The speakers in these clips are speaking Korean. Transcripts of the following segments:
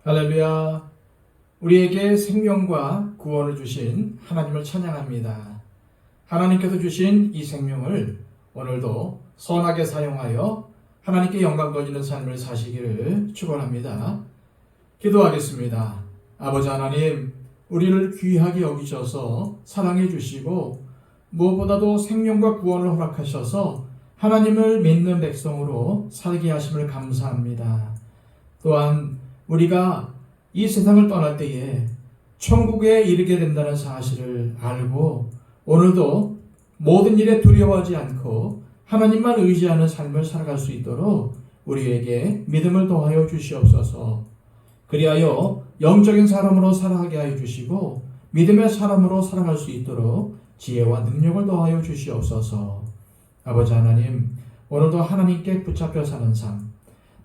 할렐루야. 우리에게 생명과 구원을 주신 하나님을 찬양합니다. 하나님께서 주신 이 생명을 오늘도 선하게 사용하여 하나님께 영광 돌리는 삶을 사시기를 축원합니다. 기도하겠습니다. 아버지 하나님, 우리를 귀하게 여기셔서 사랑해 주시고 무엇보다도 생명과 구원을 허락하셔서 하나님을 믿는 백성으로 살게 하심을 감사합니다. 또한 우리가 이 세상을 떠날 때에 천국에 이르게 된다는 사실을 알고 오늘도 모든 일에 두려워하지 않고 하나님만 의지하는 삶을 살아갈 수 있도록 우리에게 믿음을 더하여 주시옵소서. 그리하여 영적인 사람으로 살아가게 하여 주시고 믿음의 사람으로 살아갈 수 있도록 지혜와 능력을 더하여 주시옵소서. 아버지 하나님, 오늘도 하나님께 붙잡혀 사는 삶,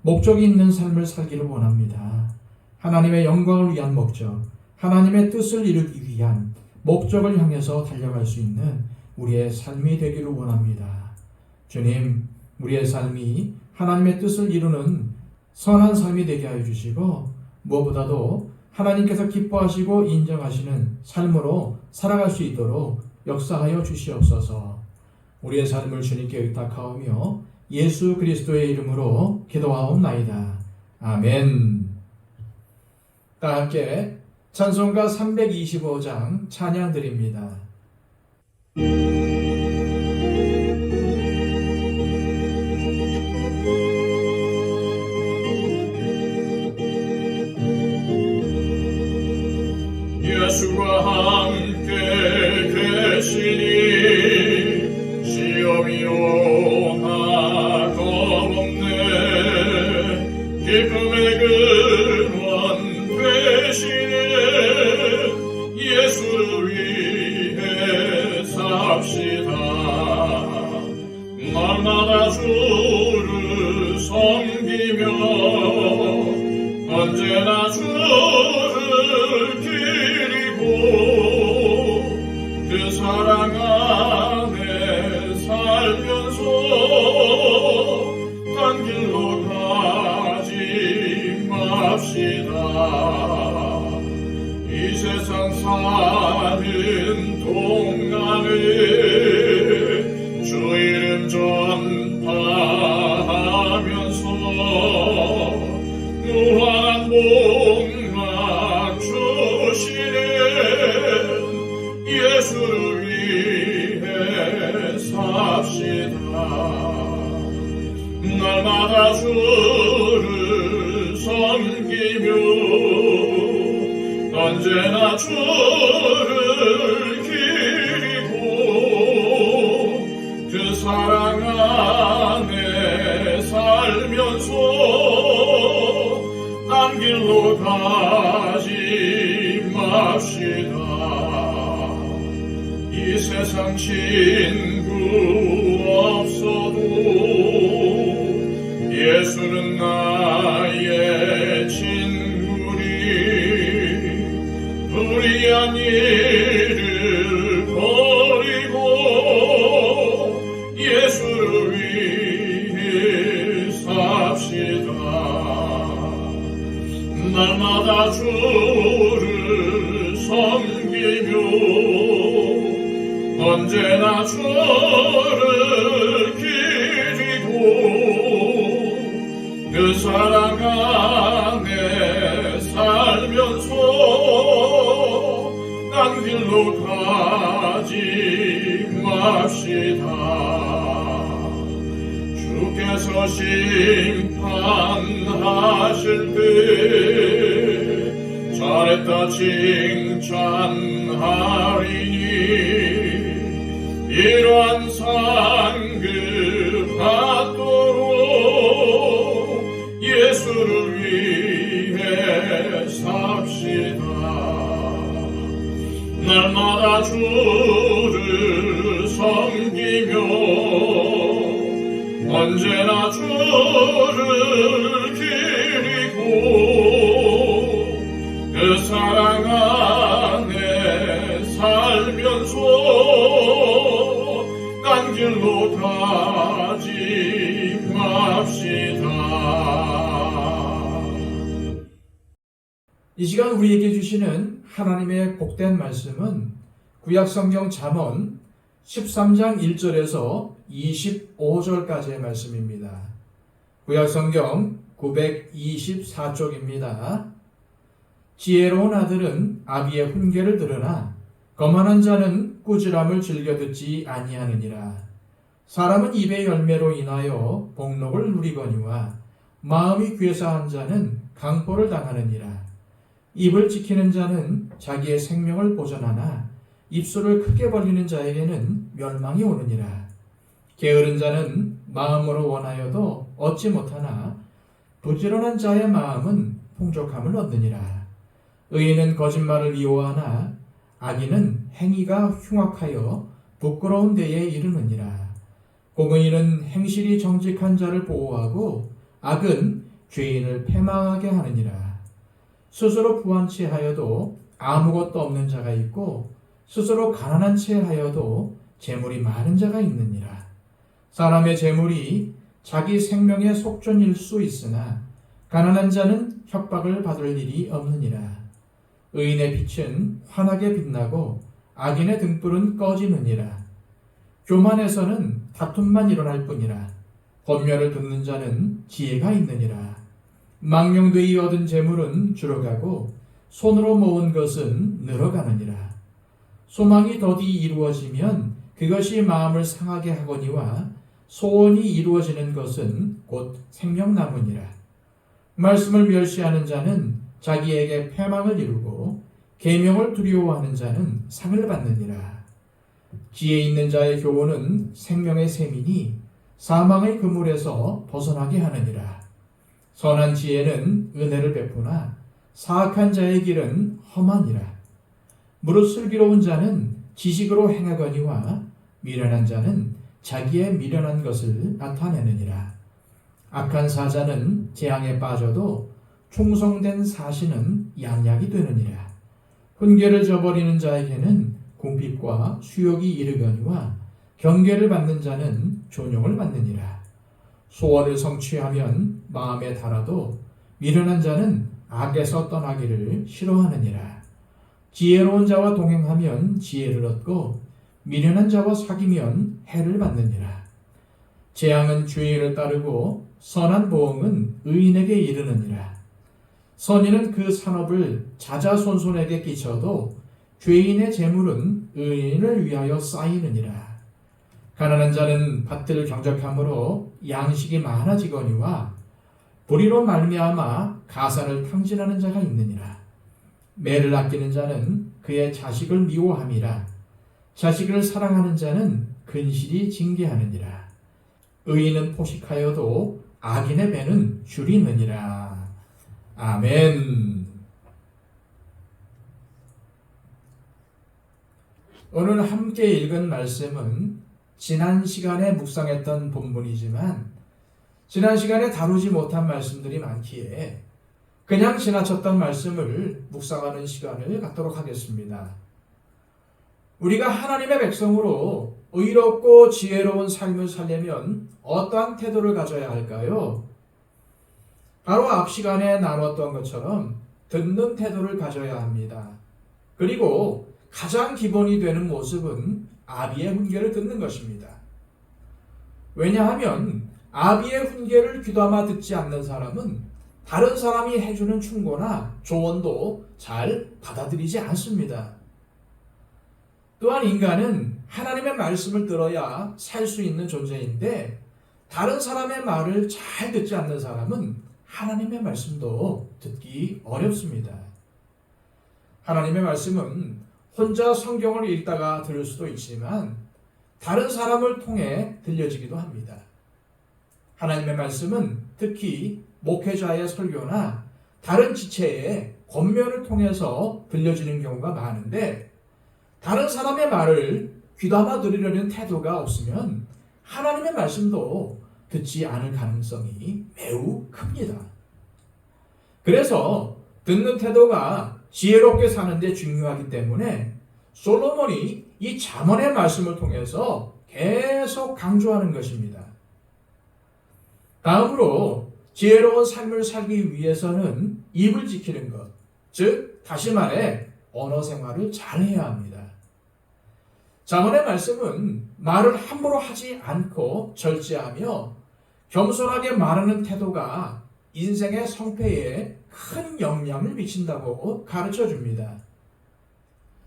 목적이 있는 삶을 살기를 원합니다. 하나님의 영광을 위한 목적, 하나님의 뜻을 이루기 위한 목적을 향해서 달려갈 수 있는 우리의 삶이 되기를 원합니다. 주님, 우리의 삶이 하나님의 뜻을 이루는 선한 삶이 되게 하여 주시고 무엇보다도 하나님께서 기뻐하시고 인정하시는 삶으로 살아갈 수 있도록 역사하여 주시옵소서. 우리의 삶을 주님께 의탁하오며 예수 그리스도의 이름으로 기도하옵나이다. 아멘. 다 함께 찬송가 325장 찬양 드립니다. 예수가 함께 계시니 시험이 오나 겁없네. 기쁨의 근원 되시는 예수를 위해 삽시다. 날마다 주를 섬기며 언제나 주를 기리고 그 사랑 안에 살면서 딴 길로 가지 맙시다. 이 세상 사는 동안에 주 이름 전파하면서 무한한 복락 주시는 예수를 위해 삽시다. 날마다 주를 섬기며 언제나 주를 기리고 그 사랑 안에 살면서 딴 길로 가지 맙시다. 이 세상 친구 없어도 예수는 나의 친구니 불의한 일을 버리고 예수를 위해 삽시다. 날마다 주를 섬기며 언제나 주를 기리고 그 사랑 안에 살면서 딴 길로 가지 맙시다. 주께서 심판하실 때 잘했다 칭찬하리니 이러한 상급 받도록 예수를 위해 삽시다. 날마다 주를 섬기며 언제나 주를 기리고 그 사랑 안에 살면서 딴 길로 가지 맙시다. 이 시간 우리에게 주시는 하나님의 복된 말씀은 구약성경 잠언 13장 1절에서 25절까지의 말씀입니다. 구약성경 924쪽입니다. 지혜로운 아들은 아비의 훈계를 들으나 거만한 자는 꾸지람을 즐겨 듣지 아니하느니라. 사람은 입의 열매로 인하여 복록을 누리거니와 마음이 괴사한 자는 강포를 당하느니라. 입을 지키는 자는 자기의 생명을 보전하나 입술을 크게 벌리는 자에게는 멸망이 오느니라. 게으른 자는 마음으로 원하여도 얻지 못하나 부지런한 자의 마음은 풍족함을 얻느니라. 의인은 거짓말을 미워하나 악인은 행위가 흉악하여 부끄러운 데에 이르느니라. 공의는 행실이 정직한 자를 보호하고 악은 죄인을 패망하게 하느니라. 스스로 부한 채 하여도 아무것도 없는 자가 있고 스스로 가난한 채 하여도 재물이 많은 자가 있느니라. 사람의 재물이 자기 생명의 속전일 수 있으나 가난한 자는 협박을 받을 일이 없느니라. 의인의 빛은 환하게 빛나고 악인의 등불은 꺼지느니라. 교만에서는 다툼만 일어날 뿐이라. 권면을 듣는 자는 지혜가 있느니라. 망령되이 얻은 재물은 줄어가고 손으로 모은 것은 늘어가느니라. 소망이 더디 이루어지면 그것이 마음을 상하게 하거니와 소원이 이루어지는 것은 곧 생명나무니라. 말씀을 멸시하는 자는 자기에게 패망을 이루고 계명을 두려워하는 자는 상을 받느니라. 지혜 있는 자의 교훈은 생명의 셈이니 사망의 그물에서 벗어나게 하느니라. 선한 지혜는 은혜를 베푸나 사악한 자의 길은 험하니라. 무릇 슬기로운 자는 지식으로 행하거니와 미련한 자는 자기의 미련한 것을 나타내느니라. 악한 사자는 재앙에 빠져도 충성된 사신은 양약이 되느니라. 훈계를 저버리는 자에게는 궁핍과 수욕이 이르거니와 경계를 받는 자는 존용을 받느니라. 소원을 성취하면 마음에 달아도 미련한 자는 악에서 떠나기를 싫어하느니라. 지혜로운 자와 동행하면 지혜를 얻고 미련한 자와 사귀면 해를 받느니라. 재앙은 죄인을 따르고 선한 보응은 의인에게 이르느니라. 선인은 그 산업을 자자손손에게 끼쳐도 죄인의 재물은 의인을 위하여 쌓이느니라. 가난한 자는 밭을 경작함으로 양식이 많아지거니와 불의로 말미암아 가산을 탕진하는 자가 있느니라. 매를 아끼는 자는 그의 자식을 미워함이라. 자식을 사랑하는 자는 근실이 징계하느니라. 의인은 포식하여도 악인의 배는 줄이느니라. 아멘. 오늘 함께 읽은 말씀은 지난 시간에 묵상했던 본문이지만 지난 시간에 다루지 못한 말씀들이 많기에 그냥 지나쳤던 말씀을 묵상하는 시간을 갖도록 하겠습니다. 우리가 하나님의 백성으로 의롭고 지혜로운 삶을 살려면 어떠한 태도를 가져야 할까요? 바로 앞 시간에 나눴던 것처럼 듣는 태도를 가져야 합니다. 그리고 가장 기본이 되는 모습은 아비의 훈계를 듣는 것입니다. 왜냐하면 아비의 훈계를 귀담아 듣지 않는 사람은 다른 사람이 해주는 충고나 조언도 잘 받아들이지 않습니다. 또한 인간은 하나님의 말씀을 들어야 살 수 있는 존재인데 다른 사람의 말을 잘 듣지 않는 사람은 하나님의 말씀도 듣기 어렵습니다. 하나님의 말씀은 혼자 성경을 읽다가 들을 수도 있지만 다른 사람을 통해 들려지기도 합니다. 하나님의 말씀은 특히 목회자의 설교나 다른 지체의 권면을 통해서 들려지는 경우가 많은데 다른 사람의 말을 귀담아 들으려는 태도가 없으면 하나님의 말씀도 듣지 않을 가능성이 매우 큽니다. 그래서 듣는 태도가 지혜롭게 사는 데 중요하기 때문에 솔로몬이 이 잠언의 말씀을 통해서 계속 강조하는 것입니다. 다음으로 지혜로운 삶을 살기 위해서는 입을 지키는 것, 즉 다시 말해 언어 생활을 잘해야 합니다. 잠언의 말씀은 말을 함부로 하지 않고 절제하며 겸손하게 말하는 태도가 인생의 성패에 큰 영향을 미친다고 가르쳐 줍니다.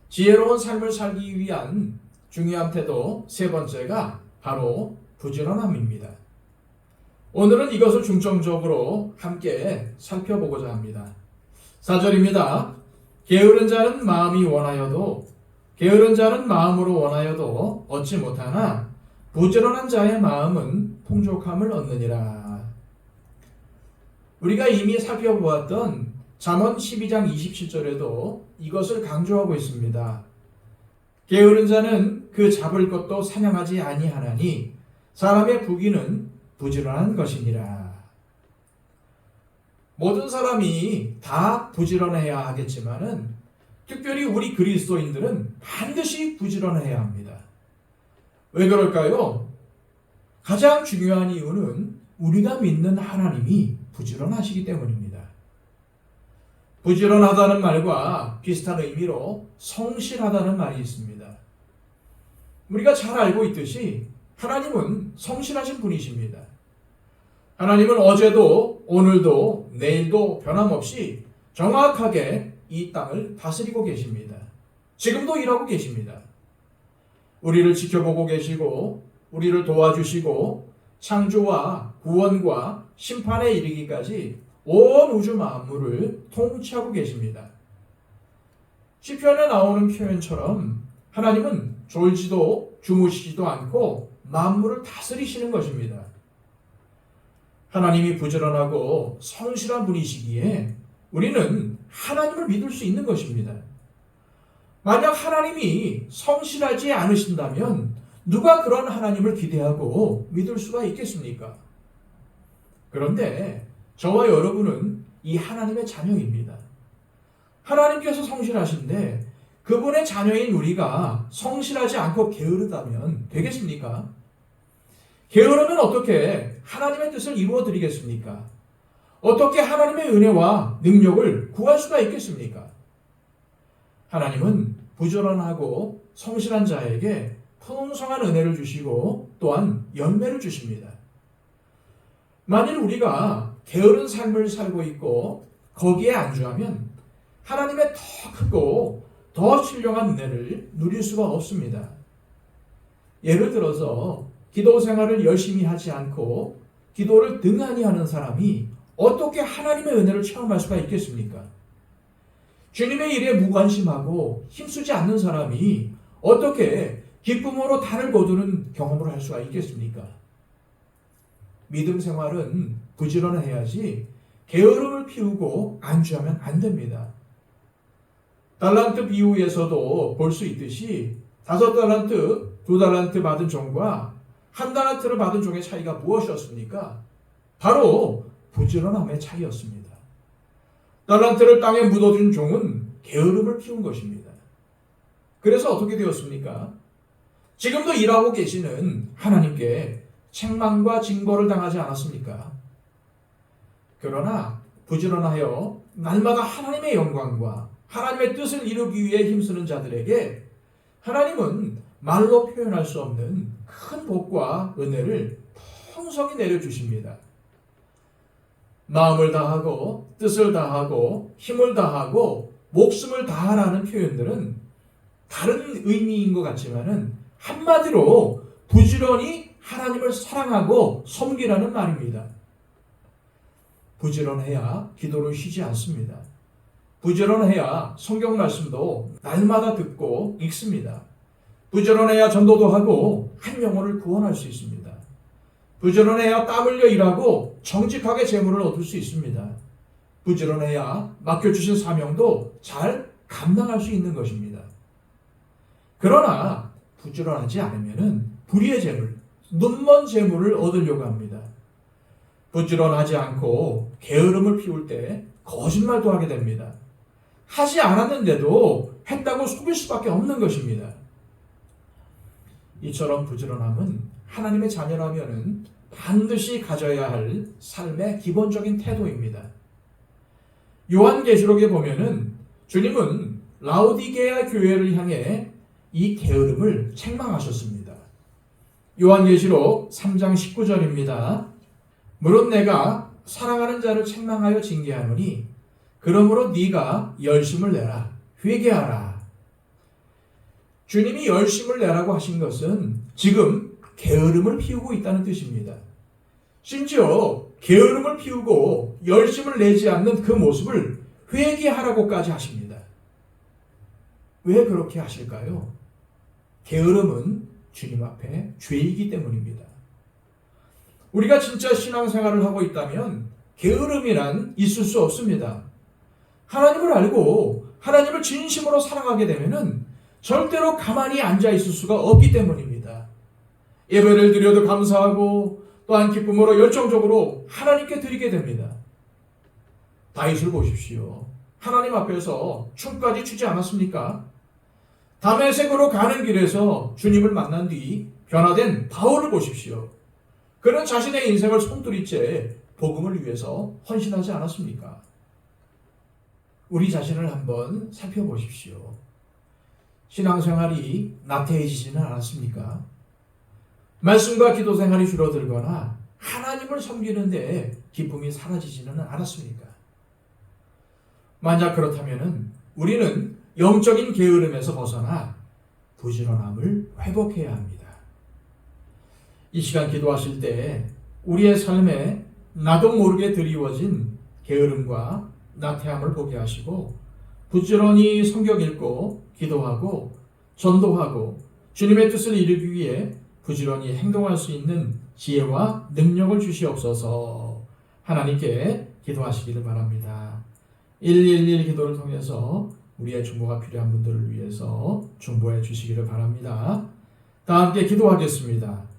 지혜로운 삶을 살기 위한 중요한 태도 세 번째가 바로 부지런함입니다. 오늘은 이것을 중점적으로 함께 살펴보고자 합니다. 4절입니다. 게으른 자는 마음으로 원하여도 얻지 못하나 부지런한 자의 마음은 풍족함을 얻느니라. 우리가 이미 살펴보았던 잠언 12장 27절에도 이것을 강조하고 있습니다. 게으른 자는 그 잡을 것도 사냥하지 아니하나니 사람의 부귀는 부지런한 것이니라. 모든 사람이 다 부지런해야 하겠지만은 특별히 우리 그리스도인들은 반드시 부지런해야 합니다. 왜 그럴까요? 가장 중요한 이유는 우리가 믿는 하나님이 부지런하시기 때문입니다. 부지런하다는 말과 비슷한 의미로 성실하다는 말이 있습니다. 우리가 잘 알고 있듯이 하나님은 성실하신 분이십니다. 하나님은 어제도 오늘도 내일도 변함없이 정확하게 이 땅을 다스리고 계십니다. 지금도 일하고 계십니다. 우리를 지켜보고 계시고 우리를 도와주시고 창조와 구원과 심판에 이르기까지 온 우주 만물을 통치하고 계십니다. 시편에 나오는 표현처럼 하나님은 졸지도 주무시지도 않고 만물을 다스리시는 것입니다. 하나님이 부지런하고 성실한 분이시기에 우리는 하나님을 믿을 수 있는 것입니다. 만약 하나님이 성실하지 않으신다면 누가 그런 하나님을 기대하고 믿을 수가 있겠습니까? 그런데 저와 여러분은 이 하나님의 자녀입니다. 하나님께서 성실하신데 그분의 자녀인 우리가 성실하지 않고 게으르다면 되겠습니까? 게으르면 어떻게 하나님의 뜻을 이루어 드리겠습니까? 어떻게 하나님의 은혜와 능력을 구할 수가 있겠습니까? 하나님은 부지런하고 성실한 자에게 풍성한 은혜를 주시고 또한 열매를 주십니다. 만일 우리가 게으른 삶을 살고 있고 거기에 안주하면 하나님의 더 크고 더 신령한 은혜를 누릴 수가 없습니다. 예를 들어서 기도 생활을 열심히 하지 않고 기도를 등한히 하는 사람이 어떻게 하나님의 은혜를 체험할 수가 있겠습니까? 주님의 일에 무관심하고 힘쓰지 않는 사람이 어떻게 기쁨으로 달을 거두는 경험을 할 수가 있겠습니까? 믿음 생활은 부지런해야지 게으름을 피우고 안주하면 안 됩니다. 달란트 비유에서도 볼 수 있듯이 5달란트, 2달란트 받은 종과 1달란트를 받은 종의 차이가 무엇이었습니까? 바로 부지런함의 차이였습니다. 달란트를 땅에 묻어둔 종은 게으름을 피운 것입니다. 그래서 어떻게 되었습니까? 지금도 일하고 계시는 하나님께 책망과 징벌을 당하지 않았습니까? 그러나 부지런하여 날마다 하나님의 영광과 하나님의 뜻을 이루기 위해 힘쓰는 자들에게 하나님은 말로 표현할 수 없는 큰 복과 은혜를 풍성히 내려주십니다. 마음을 다하고 뜻을 다하고 힘을 다하고 목숨을 다하라는 표현들은 다른 의미인 것 같지만은 한마디로 부지런히 하나님을 사랑하고 섬기라는 말입니다. 부지런해야 기도를 쉬지 않습니다. 부지런해야 성경 말씀도 날마다 듣고 읽습니다. 부지런해야 전도도 하고 한 영혼을 구원할 수 있습니다. 부지런해야 땀 흘려 일하고 정직하게 재물을 얻을 수 있습니다. 부지런해야 맡겨주신 사명도 잘 감당할 수 있는 것입니다. 그러나 부지런하지 않으면 불의의 재물, 눈먼 재물을 얻으려고 합니다. 부지런하지 않고 게으름을 피울 때 거짓말도 하게 됩니다. 하지 않았는데도 했다고 속일 수밖에 없는 것입니다. 이처럼 부지런함은 하나님의 자녀라면은 반드시 가져야 할 삶의 기본적인 태도입니다. 요한계시록에 보면은 주님은 라오디게아 교회를 향해 이 게으름을 책망하셨습니다. 요한계시록 3장 19절입니다. 물론 내가 사랑하는 자를 책망하여 징계하노니 그러므로 네가 열심을 내라. 회개하라. 주님이 열심을 내라고 하신 것은 지금 게으름을 피우고 있다는 뜻입니다. 심지어 게으름을 피우고 열심을 내지 않는 그 모습을 회개하라고까지 하십니다. 왜 그렇게 하실까요? 게으름은 주님 앞에 죄이기 때문입니다. 우리가 진짜 신앙생활을 하고 있다면 게으름이란 있을 수 없습니다. 하나님을 알고 하나님을 진심으로 사랑하게 되면은 절대로 가만히 앉아 있을 수가 없기 때문입니다. 예배를 드려도 감사하고 또한 기쁨으로 열정적으로 하나님께 드리게 됩니다. 다윗을 보십시오. 하나님 앞에서 춤까지 추지 않았습니까? 다메섹으로 가는 길에서 주님을 만난 뒤 변화된 바울을 보십시오. 그는 자신의 인생을 손들이채 복음을 위해서 헌신하지 않았습니까? 우리 자신을 한번 살펴보십시오. 신앙생활이 나태해지지는 않았습니까? 말씀과 기도 생활이 줄어들거나 하나님을 섬기는데 기쁨이 사라지지는 않았습니까? 만약 그렇다면 우리는 영적인 게으름에서 벗어나 부지런함을 회복해야 합니다. 이 시간 기도하실 때 우리의 삶에 나도 모르게 드리워진 게으름과 나태함을 보게 하시고 부지런히 성경 읽고 기도하고 전도하고 주님의 뜻을 이루기 위해 부지런히 행동할 수 있는 지혜와 능력을 주시옵소서. 하나님께 기도하시기를 바랍니다. 111 기도를 통해서 우리의 중보가 필요한 분들을 위해서 중보해 주시기를 바랍니다. 다 함께 기도하겠습니다.